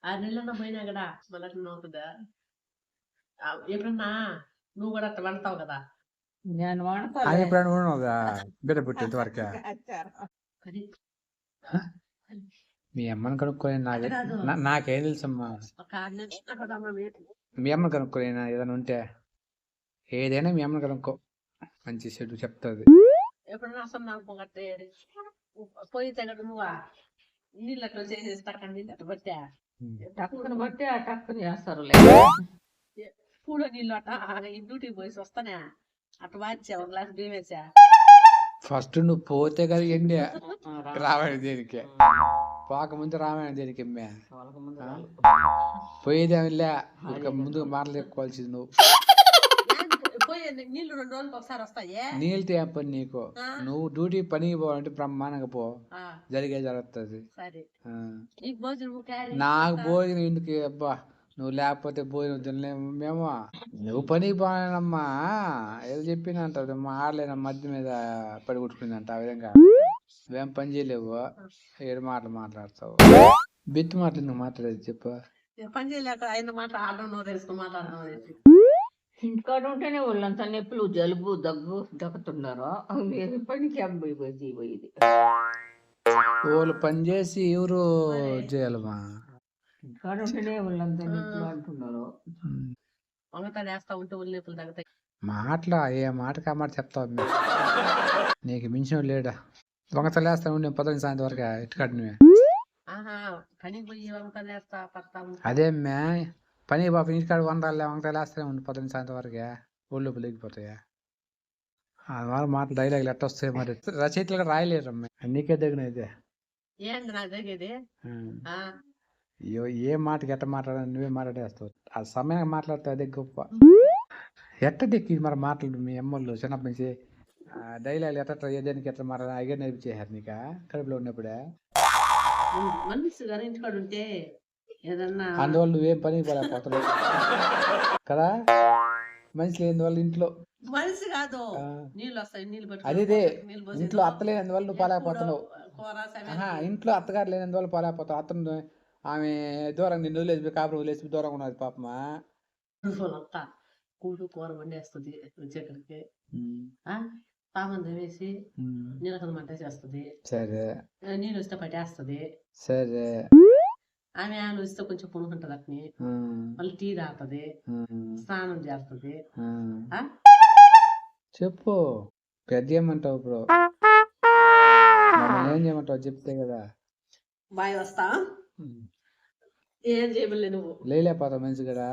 6 నెలలన్నా పోయినా గదా! మళ్ళట్లనే అవుతదా? ఎప్పుడన్నా నువ్వు గూడా అట్ట వండుతావు గదా! నేను అది వండుతాలే. ఎప్పుడైనా ఉన్నావుగా బిడ్డ పుట్టేంత వరకే. కానీ మీ అమ్మని కనుక్కొని అట్ట కాదు. నాకేం తెలుసమ్మా. ఒక 6 నెలలన్నా గదా వేటు. మీ అమ్మని కనుక్కొని ఏదైనా ఉంటే ఏదైనా మీ అమ్మని కనుక్కో, మంచి చెడు చెప్తుంది. ఎప్పుడన్నా అసలు నాకు గట్టే పోయి తగ్గట్టు నువ్వా నీళ్ళు అట్లా చేసేసి తక్కువ నీళ్ళు అట్ట పట్టా టక్కున బట్టి ఆ టక్కున చేస్తారులే. పూల నీళ్ళు అట్ట డ్యూటీకి పోయి వస్తానే అట్ట వాచా ఒక గ్లాస్ బియ్యం వేసా ఫస్ట్ నువ్వు పోతే కదా ఎండి రామాయణ దేనికి పోకముందు రామాయణ దేనికి అమ్మే వాళ్ళకి ముందు రాళ్ళు. పోయేదేమిలే ముందు మాటలు చెప్పుకోవాల్సింది నువ్వు. పోయి నీళ్ళు 2 రోజులకు ఒకసారి వస్తాయే నీళ్ళతో ఏం పని నీకు? నువ్వు డ్యూటీ పనికి పోవాలంటే బ్రహ్మాండంగా పో, జరుగుతుంది. సరే నీకు భోజనం నాకు భోజనం ఎందుకు అబ్బా? నువ్వు లేకపోతే భోజనం తినలేము మేము. నువ్వు పనికి పోనమ్మా ఏదో చెప్పినంట మా ఆడలేన మధ్య మీద పడి కొట్టుకుందంట. ఆ విధంగా నువ్వేం పని చేయలేవు, ఏడు మాటలు మాట్లాడతావు. బెత్తి మాటలు నువ్వు మాట్లాడేది చెప్పు. పని చేయలేక ఆయన మాట ఆడడం తెలుసుకుని మాట్లాడడం. ఇంటికాడ ఉంటేనే వాళ్ళంతా నొప్పులు, జలుబు, దగ్గు దక్కుతున్నారు. పనికి అబ్బాయి పోయేది. వాళ్ళు పని చేసి ఎవరు చేయాలమ్మా? ఇంటికాడ ఉంటేనే వాళ్ళంతా నొప్పులు అంటున్నారు. వంగతాడు వేస్తా ఉంటే ఒళ్ళు నొప్పులు తగ్గుతాయి. మాటలా ఏ మాటకి ఆ మాట చెప్తావు? నీకు మించిన లేడా? వంగతలు వేస్తా ఉండే 15 సాయంత్రం వరకు ఇటుకాడు నువ్వే. పనికి పోయి వంగతాలు వేస్తా పడతా. అదే మే పని బాబు ఇంటికాడ వండాలి వంగతలు వేస్తానే ఉండి 15 సాయంత్రం వరకే ఒళ్ళు లేకపోతాయా? అది మాటలు డైలాగులు ఎట్ట వస్తాయి మరి? రచయితలుగా రాయలేరు అమ్మాయి, నీకే దగ్గర అయితే ఏంది నాకు తగ్గేది? అయ్యో ఏ మాటకి ఎట్ట మాట్లాడాలి నువ్వే మాట్లాడేస్తావు. ఆ సమయానికి మాట్లాడితే అదే గొప్ప. ఎట్ట దిక్కి మరి మాట్లాడు మీ అమ్మోళ్ళు చిన్నప్పటి నుంచి డైలాగులు ఎట్ట ఏదానికి ఎట్లా మాట్లాడాలి అయ్యే నేర్పించేసారు నీకా కడుపులో ఉన్నప్పుడే? మనిషి గారు ఇంటికాడ ఉంటే ఏదన్నా అందువల్ల నువ్వేం పనికి పోలేకపోతున్నావు కదా. మనిషి లేనివల్ల ఇంట్లో మనిషి కాదు నీళ్ళు వస్తాయి, నీళ్ళు అదే ఇంట్లో అత్త లేనందువల్ల నువ్వు పోలేకపోతున్నావు. ఇంట్లో అత్తగారు లేనందువల్ల పోలేకపోతావు. అతను ఆమె దూరం నిన్ను వదిలేసి కాపురం వదిలేసి దూరంగా ఉన్నది పాపమా. అత్త కూడు కూర వండేస్తుంది వచ్చేక్కడికి, సామాన్ వేసి నీళ్ళకం మంట చేస్తుంది. సరే నీళ్ళు వస్తే పట్టేస్తుంది. సరే ఆమె వస్తే కొంచెం పుణుకుంటది అట్ని, మళ్ళీ టీ తాగుతుంది, స్నానం చేస్తుంది. చెప్పు పెద్ద ఏమంటావు ఇప్పుడు? ఏం చేయమంటావు చెప్తే కదా. బాయ్ వస్తా ఏం చేయలే నువ్వు లేలేపోతావు మనిషి కదా.